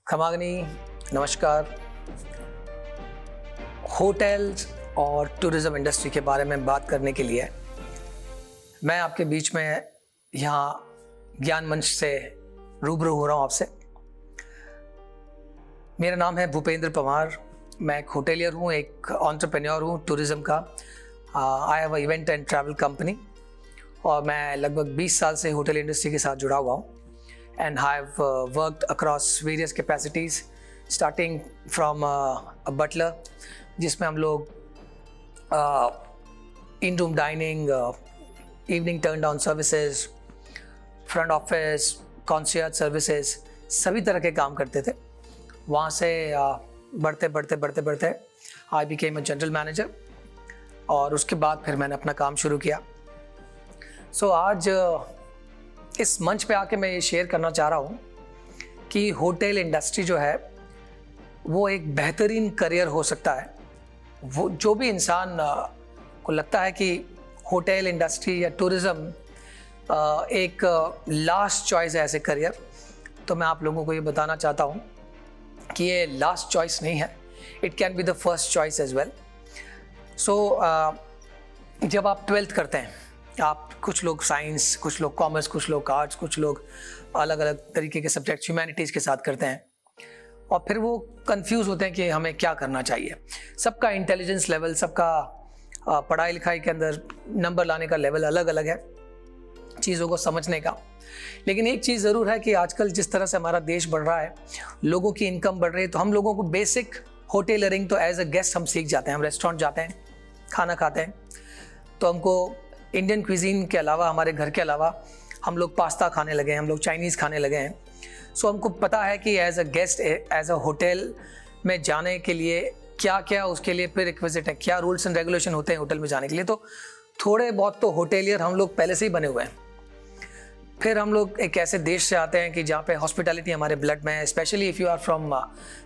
खमागनी, नमस्कार। होटल्स और tourism industry के बारे में बात करने के लिए मैं आपके बीच में यहाँ ज्ञान मंच से रूबरू हो रहा हूँ आपसे। मेरा नाम है भूपेंद्र पवार। मैं एक होटेलियर हूँ, एक एंटरप्रेन्योर हूँ टूरिज़्म का। I have a event and travel company और मैं लगभग 20 साल से होटल इंडस्ट्री के साथ जुड़ा हुआ हूँ। And I've worked across various capacities, starting from a butler, जिसमें हम लोग in room dining, evening turn down services, front office, concierge services, सभी तरह के काम करते थे। वहाँ से बढ़ते I became a general manager और उसके बाद फिर मैंने अपना काम शुरू किया। So आज इस मंच पे आके मैं ये शेयर करना चाह रहा हूँ कि होटल इंडस्ट्री जो है वो एक बेहतरीन करियर हो सकता है। वो जो भी इंसान को लगता है कि होटल इंडस्ट्री या टूरिज़्म एक लास्ट चॉइस है एज ए करियर, तो मैं आप लोगों को ये बताना चाहता हूँ कि ये लास्ट चॉइस नहीं है, it can be the first choice as well. So जब आप 12th करते हैं, आप कुछ लोग साइंस, कुछ लोग कॉमर्स, कुछ लोग आर्ट्स, कुछ लोग अलग अलग तरीके के सब्जेक्ट ह्यूमैनिटीज़ के साथ करते हैं और फिर वो कंफ्यूज होते हैं कि हमें क्या करना चाहिए। सबका इंटेलिजेंस लेवल, सबका पढ़ाई लिखाई के अंदर नंबर लाने का लेवल अलग अलग है, चीज़ों को समझने का। लेकिन एक चीज़ ज़रूर है कि आजकल जिस तरह से हमारा देश बढ़ रहा है, लोगों की इनकम बढ़ रही है, तो हम लोगों को बेसिक होटेलरिंग तो एज अ गेस्ट हम सीख जाते हैं। हम रेस्टोरेंट जाते हैं, खाना खाते हैं, तो हमको इंडियन क्विजीन के अलावा, हमारे घर के अलावा हम लोग पास्ता खाने लगे हैं, हम लोग चाइनीज़ खाने लगे हैं। सो हमको पता है कि as a guest, as a hotel में जाने के लिए क्या क्या उसके लिए प्रीरिक्विजिट है, क्या रूल्स एंड रेगुलेशन होते हैं होटल में जाने के लिए। तो थोड़े बहुत तो होटेलियर हम लोग पहले से ही बने हुए हैं। फिर हम लोग एक ऐसे देश से आते हैं कि जहाँ पे हॉस्पिटैलिटी हमारे ब्लड में है, specially if you are from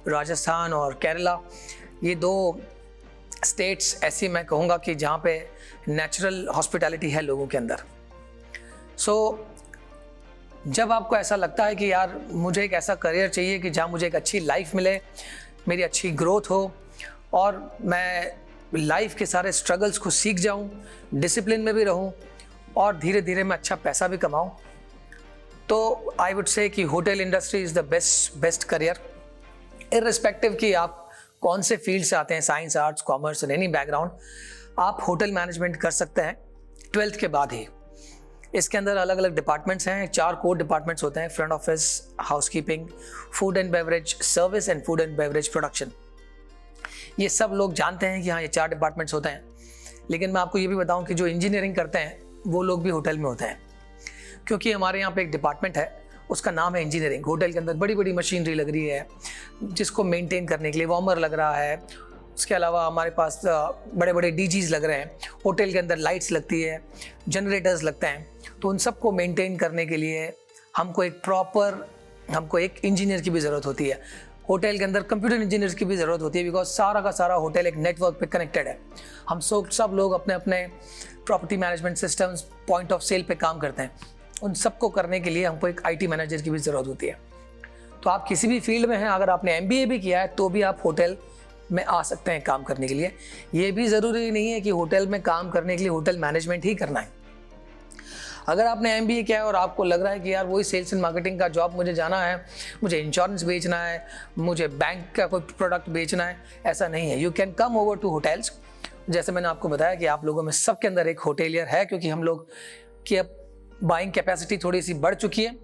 Rajasthan और केरला। ये दो स्टेट्स ऐसी मैं कहूँगा कि जहाँ पे नेचुरल हॉस्पिटैलिटी है लोगों के अंदर। सो जब आपको ऐसा लगता है कि यार मुझे एक ऐसा करियर चाहिए कि जहाँ मुझे एक अच्छी लाइफ मिले, मेरी अच्छी ग्रोथ हो और मैं लाइफ के सारे स्ट्रगल्स को सीख जाऊँ, डिसिप्लिन में भी रहूँ और धीरे धीरे मैं अच्छा पैसा भी कमाऊँ, तो आई वुड से कि hotel industry is the best career. Irrespective कि आप कौन से फील्ड से आते हैं, science, arts, commerce, any background, आप होटल मैनेजमेंट कर सकते हैं 12th के बाद ही। इसके अंदर अलग अलग डिपार्टमेंट्स हैं, 4 कोर डिपार्टमेंट्स होते हैं: front office, housekeeping, food and beverage service and food and beverage production. ये सब लोग जानते हैं कि हाँ, ये 4 डिपार्टमेंट्स होते हैं। लेकिन मैं आपको ये भी बताऊँ कि जो इंजीनियरिंग करते हैं वो लोग भी होटल में होते हैं, क्योंकि हमारे यहाँ पे एक डिपार्टमेंट है, उसका नाम है इंजीनियरिंग। होटल के अंदर बड़ी बड़ी मशीनरी लग रही है जिसको मेंटेन करने के लिए, वार्मर लग रहा है। उसके अलावा हमारे पास बड़े बड़े डीजीज लग रहे हैं, होटल के अंदर लाइट्स लगती है, जनरेटर्स लगते हैं। तो उन सबको मेंटेन करने के लिए हमको एक इंजीनियर की भी ज़रूरत होती है। होटल के अंदर कंप्यूटर इंजीनियर्स की भी ज़रूरत होती है, बिकॉज सारा का सारा होटल एक नेटवर्क पे कनेक्टेड है। हम सब लोग अपने अपने property management systems, point of sale पे काम करते हैं। उन सबको करने के लिए हमको एक IT मैनेजर की भी ज़रूरत होती है। तो आप किसी भी फील्ड में हैं, अगर आपने MBA भी किया है तो भी आप होटल में आ सकते हैं काम करने के लिए। ये भी ज़रूरी नहीं है कि होटल में काम करने के लिए होटल मैनेजमेंट ही करना है। अगर आपने MBA किया है और आपको लग रहा है कि यार वही सेल्स एंड मार्केटिंग का जॉब मुझे जाना है, मुझे इंश्योरेंस बेचना है, मुझे बैंक का कोई प्रोडक्ट बेचना है, ऐसा नहीं है। You can come over to hotels. जैसे मैंने आपको बताया कि आप लोगों में सबके अंदर एक होटेलियर है, क्योंकि हम लोग की अब बाइंग कैपेसिटी थोड़ी सी बढ़ चुकी है।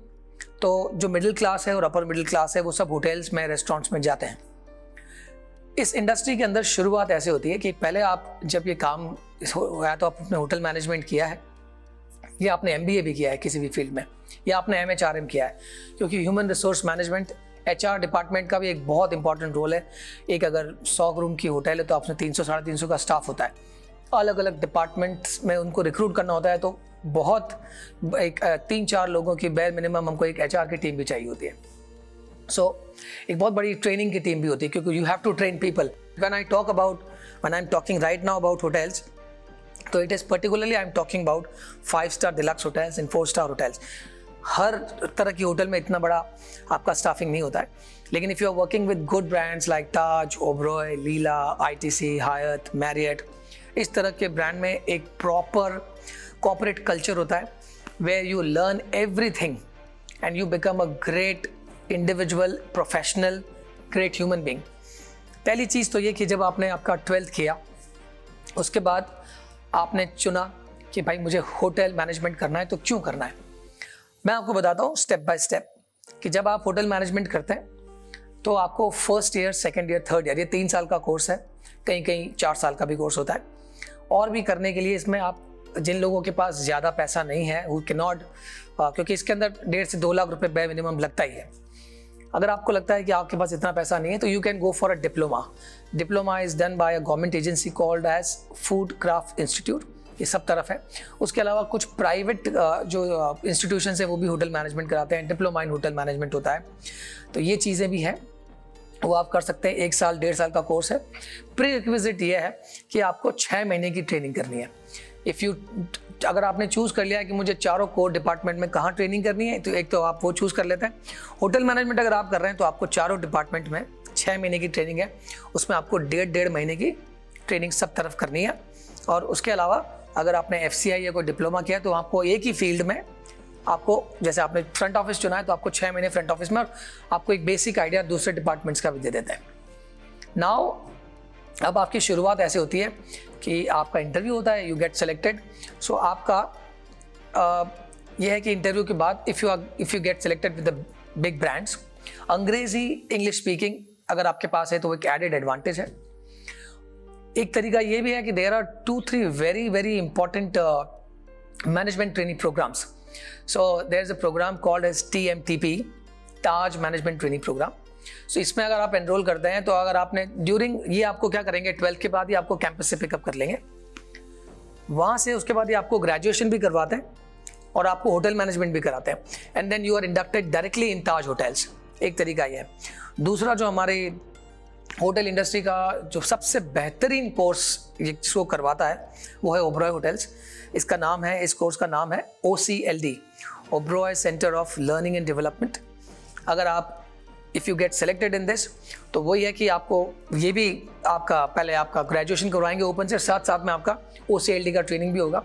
तो जो मिडिल क्लास है और अपर मिडिल क्लास है वो सब होटल्स में, रेस्टोरेंट्स में जाते हैं। इस इंडस्ट्री के अंदर शुरुआत ऐसे होती है कि पहले आप जब ये काम हुआ तो आपने होटल मैनेजमेंट किया है, या आपने MBA भी किया है किसी भी फील्ड में, या आपने MHRM किया है, क्योंकि human resource management, HR department का भी एक बहुत इंपॉर्टेंट रोल है। एक अगर 100 रूम की होटल है तो आपने 300-350 का स्टाफ होता है। अलग अलग डिपार्टमेंट्स में उनको रिक्रूट करना होता है, तो बहुत एक 3-4 लोगों की बेयर मिनिमम हमको एक HR की टीम भी चाहिए होती है। एक बहुत बड़ी ट्रेनिंग की टीम भी होती है, क्योंकि you have to train people. When I am talking right now about hotels, तो it is particularly I am talking about 5-star deluxe hotels and 4-star hotels. हर तरह की होटल में इतना बड़ा आपका स्टाफिंग नहीं होता है, लेकिन if you are working with good brands like Taj, Oberoi, Leela, ITC, Hyatt, Marriott, इस तरह के ब्रांड में एक प्रॉपर कॉर्पोरेट कल्चर होता है where you learn everything and you become a great individual, professional, great human being. पहली चीज़ तो ये कि जब आपने आपका 12th किया, उसके बाद आपने चुना कि भाई मुझे होटल मैनेजमेंट करना है, तो क्यों करना है। मैं आपको बताता हूँ स्टेप बाय स्टेप कि जब आप होटल मैनेजमेंट करते हैं तो आपको first year, second year, third year, ये 3 साल का कोर्स है, कहीं कहीं 4 साल का भी कोर्स होता है। और भी करने के लिए इसमें आप, जिन लोगों के पास ज़्यादा पैसा नहीं है, who cannot, क्योंकि इसके अंदर 1.5 से 2 लाख रुपए बे मिनिमम लगता ही है। अगर आपको लगता है कि आपके पास इतना पैसा नहीं है तो you can go for a diploma. Diploma is done by a government agency called as food craft institute, ये सब तरफ है। उसके अलावा कुछ प्राइवेट जो इंस्टीट्यूशंस हैं वो भी होटल मैनेजमेंट कराते हैं, डिप्लोमा इन होटल मैनेजमेंट होता है। तो ये चीज़ें भी हैं, वो आप कर सकते हैं। 1 साल 1.5 साल का कोर्स है। प्री रिक्विजिट ये है कि आपको 6 महीने की ट्रेनिंग करनी है। अगर आपने चूज़ कर लिया है कि मुझे चारों कोर डिपार्टमेंट में कहाँ ट्रेनिंग करनी है, तो एक तो आप वो चूज़ कर लेते हैं। होटल मैनेजमेंट अगर आप कर रहे हैं तो आपको चारों डिपार्टमेंट में 6 महीने की ट्रेनिंग है, उसमें आपको 1.5 महीने की ट्रेनिंग सब तरफ करनी है। और उसके अलावा अगर आपने FCI या कोई डिप्लोमा किया तो आपको एक ही फील्ड में, आपको जैसे आपने फ्रंट ऑफिस चुना है तो आपको 6 महीने फ्रंट ऑफिस में, और आपको एक बेसिक आइडिया दूसरे डिपार्टमेंट्स का भी दे देते हैं। नाउ अब आपकी शुरुआत ऐसे होती है कि आपका इंटरव्यू होता है, यू गेट सेलेक्टेड। सो आपका यह है कि इंटरव्यू के बाद if you get selected with the big brands, अंग्रेजी, इंग्लिश स्पीकिंग अगर आपके पास है तो वो एक एडेड एडवांटेज है। एक तरीका ये भी है कि there are 2-3 very very important management training programs. So there is a program called as TMTP, Taj management training program. So इसमें अगर आप एनरोल करते हैं तो अगर आपने ड्यूरिंग ये, आपको क्या करेंगे, 12th के बाद ही आपको कैंपस से पिकअप कर लेंगे, वहाँ से उसके बाद ही आपको ग्रेजुएशन भी करवाते हैं और आपको होटल मैनेजमेंट भी कराते हैं, and then you are inducted directly in Taj hotels. एक तरीका ये है। दूसरा जो हमारे होटल इंडस्ट्री का जो सबसे बेहतरीन कोर्स जिसको करवाता है वो है ओबरॉय होटल्स। इसका नाम है, इस कोर्स का नाम है OCLD, Oberoi centre of learning and development. अगर आप if you get selected in this, तो वही है कि आपको ये भी आपका पहले आपका ग्रेजुएशन करवाएंगे ओपन से, साथ साथ में आपका OCLD का ट्रेनिंग भी होगा,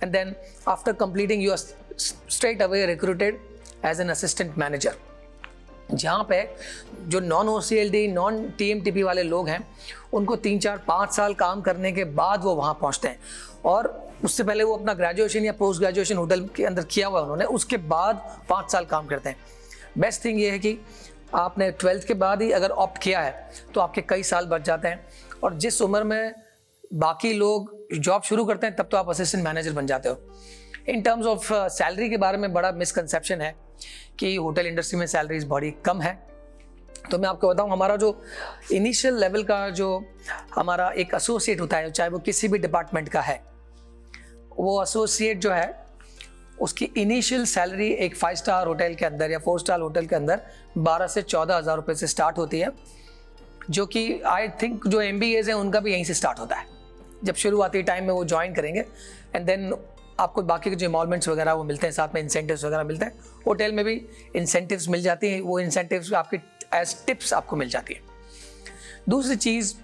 and then after completing you are straight away recruited as an assistant manager. जहाँ पे जो नॉन OCLD, नॉन TMTP वाले लोग हैं उनको 3, 4, 5 साल काम करने के बाद वो वहाँ पहुँचते हैं, और उससे पहले वो अपना ग्रेजुएशन या पोस्ट ग्रेजुएशन होटल के अंदर किया हुआ है उन्होंने, उसके बाद 5 साल काम करते हैं। बेस्ट थिंग ये है कि आपने 12th के बाद ही अगर ऑप्ट किया है तो आपके कई साल बच जाते हैं, और जिस उम्र में बाकी लोग जॉब शुरू करते हैं तब तो आप असिस्टेंट मैनेजर बन जाते हो। इन टर्म्स ऑफ सैलरी के बारे में बड़ा मिसकंसेप्शन है कि होटल इंडस्ट्री में सैलरीज बड़ी कम है। तो मैं आपको बताऊं, हमारा जो इनिशियल लेवल का जो हमारा एक एसोसिएट होता है, चाहे वो किसी भी डिपार्टमेंट का है, वो एसोसिएट जो है उसकी इनिशियल सैलरी एक 5 स्टार होटल के अंदर या 4 स्टार होटल के अंदर 12 से 14 हज़ार रुपये से स्टार्ट होती है, जो कि आई थिंक जो MBAs हैं उनका भी यहीं से स्टार्ट होता है। जब शुरुआती टाइम में वो ज्वाइन करेंगे, एंड देन आपको बाकी के जो इन्वॉल्वमेंट्स वगैरह वो मिलते हैं, साथ में इंसेंटिव्स वगैरह मिलते हैं। होटल में भी इंसेंटिव्स मिल जाती हैं, वो इंसेंटिव्स आपकी एज टिप्स आपको मिल जाती है। दूसरी चीज़,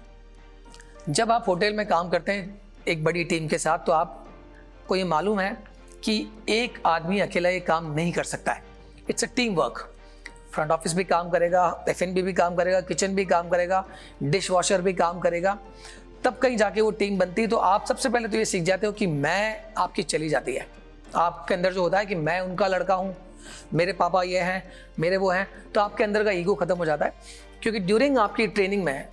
जब आप होटल में काम करते हैं एक बड़ी टीम के साथ, तो आपको ये मालूम है कि एक आदमी अकेला ये काम नहीं कर सकता है। It's a team work. Front office भी काम करेगा, F&B भी काम करेगा, किचन भी काम करेगा, डिश वॉशर भी काम करेगा, तब कहीं जाके वो टीम बनती है। तो आप सबसे पहले तो ये सीख जाते हो कि मैं आपकी चली जाती है। आपके अंदर जो होता है कि मैं उनका लड़का हूँ, मेरे पापा ये हैं, मेरे वो हैं, तो आपके अंदर का ईगो ख़त्म हो जाता है। क्योंकि ड्यूरिंग आपकी ट्रेनिंग में,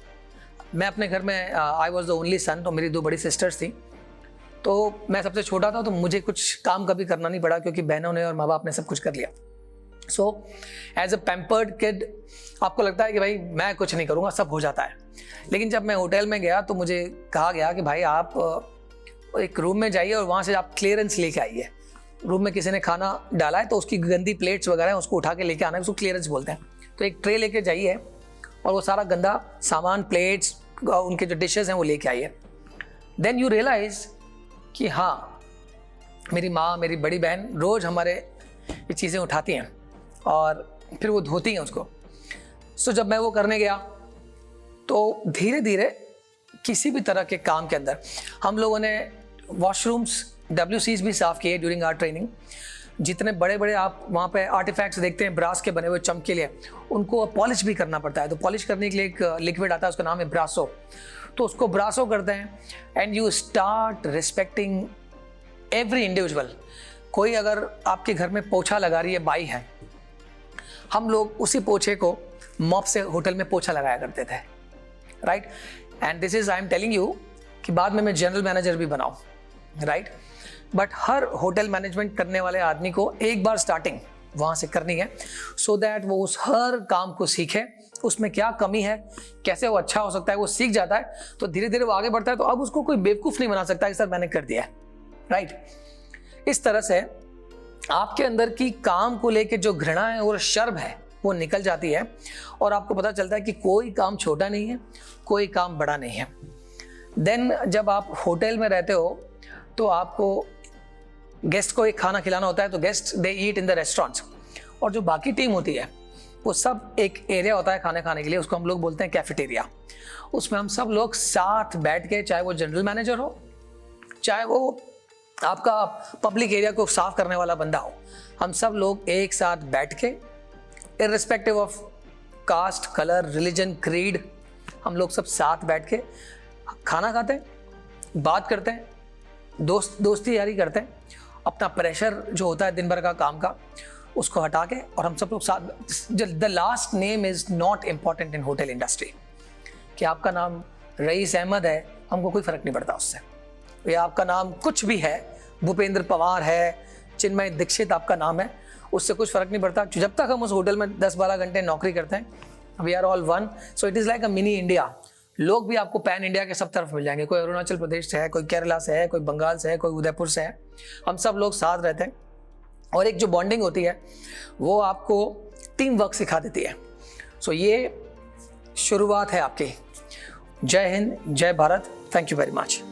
मैं अपने घर में I was the only son, तो मेरी 2 बड़ी सिस्टर्स थी, तो मैं सबसे छोटा था, तो मुझे कुछ काम कभी करना नहीं पड़ा क्योंकि बहनों ने और माँ बाप ने सब कुछ कर लिया। So as a pampered kid आपको लगता है कि भाई मैं कुछ नहीं करूँगा, सब हो जाता है। लेकिन जब मैं होटल में गया तो मुझे कहा गया कि भाई आप एक रूम में जाइए और वहाँ से आप क्लियरेंस लेके आइए। रूम में किसी ने खाना डाला है तो उसकी गंदी प्लेट्स वगैरह हैं, उसको उठा के लेके आना है, उसको क्लियरेंस बोलते हैं। तो एक ट्रे लेके जाइए और वो सारा गंदा सामान, प्लेट्स, उनके जो डिशेज़ हैं वो लेके आइए। देन यू रियलाइज़ कि हाँ, मेरी माँ, मेरी बड़ी बहन रोज़ हमारे ये चीज़ें उठाती हैं और फिर वो धोती हैं उसको। सो जब मैं वो करने गया तो धीरे धीरे किसी भी तरह के काम के अंदर हम लोगों ने वॉशरूम्स WCs भी साफ़ किए ड्यूरिंग आवर ट्रेनिंग। जितने बड़े बड़े आप वहाँ पे आर्टिफैक्ट्स देखते हैं ब्रास के बने हुए चमकीले, उनको पॉलिश भी करना पड़ता है। तो पॉलिश करने के लिए एक लिक्विड आता है, उसका नाम है ब्रासो। तो उसको ब्रासो करते हैं and you start respecting every individual. कोई अगर आपके घर में पोछा लगा रही है, बाई है, हम लोग उसी पोछे को मॉप से होटल में पोछा लगाया करते थे, right. And this is I am telling you कि बाद में मैं जनरल मैनेजर भी बनाऊँ, right. But her hotel management करने वाले आदमी को एक बार स्टार्टिंग वहाँ से करनी है, सो दैट वो उस हर काम को सीखे, उसमें क्या कमी है, कैसे वो अच्छा हो सकता है, वो सीख जाता है तो धीरे धीरे वो आगे बढ़ता है। तो अब उसको कोई बेवकूफ़ नहीं बना सकता कि सर मैंने कर दिया है, राइट। इस तरह से आपके अंदर की काम को लेके जो घृणा है और शर्म है वो निकल जाती है और आपको पता चलता है कि कोई काम छोटा नहीं है, कोई काम बड़ा नहीं है। देन जब आप होटल में रहते हो तो आपको गेस्ट को एक खाना खिलाना होता है, तो guest they eat in the restaurants, और जो बाकी टीम होती है वो सब एक एरिया होता है खाने खाने के लिए, उसको हम लोग बोलते हैं कैफेटेरिया। उसमें हम सब लोग साथ बैठ के, चाहे वो जनरल मैनेजर हो, चाहे वो आपका पब्लिक एरिया को साफ करने वाला बंदा हो, हम सब लोग एक साथ बैठ के irrespective of caste, colour, religion, creed, हम लोग सब साथ बैठ के खाना खाते हैं, बात करते हैं, दोस्ती यारी करते हैं, अपना प्रेशर जो होता है दिन भर का काम का उसको हटा के, और हम सब लोग साथ। The last name is not important in hotel industry. कि आपका नाम रईस अहमद है, हमको कोई फर्क नहीं पड़ता उससे, या आपका नाम कुछ भी है, भूपेंद्र पवार है, चिन्मय दीक्षित आपका नाम है, उससे कुछ फर्क नहीं पड़ता। जब तक हम उस होटल में 10-12 घंटे नौकरी करते हैं, we are all one. So it is like a mini India. लोग भी आपको पैन इंडिया के सब तरफ मिल जाएंगे, कोई अरुणाचल प्रदेश से है, कोई केरला से है, कोई बंगाल से है, कोई उदयपुर से है, हम सब लोग साथ रहते हैं। और एक जो बॉन्डिंग होती है वो आपको टीम वर्क सिखा देती है। सो ये शुरुआत है आपकी। जय हिंद, जय Bharat, thank you very much.